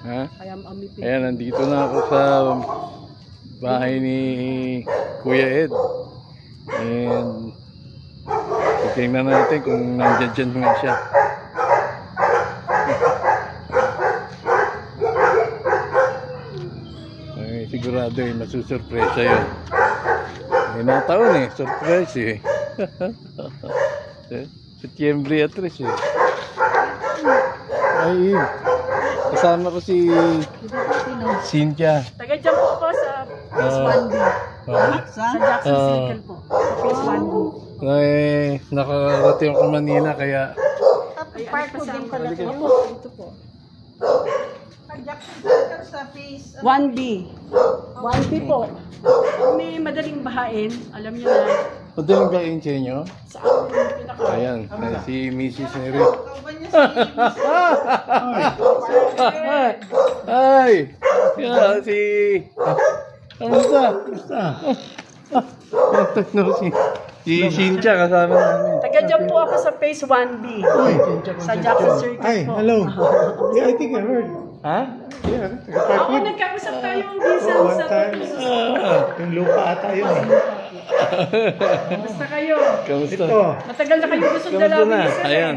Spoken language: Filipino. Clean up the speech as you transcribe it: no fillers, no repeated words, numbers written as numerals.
Ha? Kaya amipin. Ayan, nandito na ako sa bahay ni Kuya Ed. And tingnan natin kung nandiyan dyan nga siya. Ay, sigurado masusurpresa yun. May nataon surprise Setyembre 3 Ay, kasama ko si Cynthia. Taga dyan po ako sa Phase 1B. Sa Jackson Circle po. Sa Phase 1B. Ay, nakarating ako Manila kaya Park po din pala ito. Ito po. Jackson Circle sa Phase 1B. 1B po. Kung may madaling bahain, alam niyo na. madaling gain sa inyo. Sa amin yung pinaka. Ayan, si Mrs. Neri. Ay! Yeah, si... Kamusta? Si Cynthia kasama namin. Taga dyan po ako sa Phase 1B. Sa Jackson Circle po. Ay, hello. Yeah, I think I heard. Ha? Yeah, Ako nagkausap tayo minsan sa yung lupa ata yun eh. Basta kayo. Kamusta? Ito. Matagal na kayo gustong Kamusta na? dalawin. Ayan.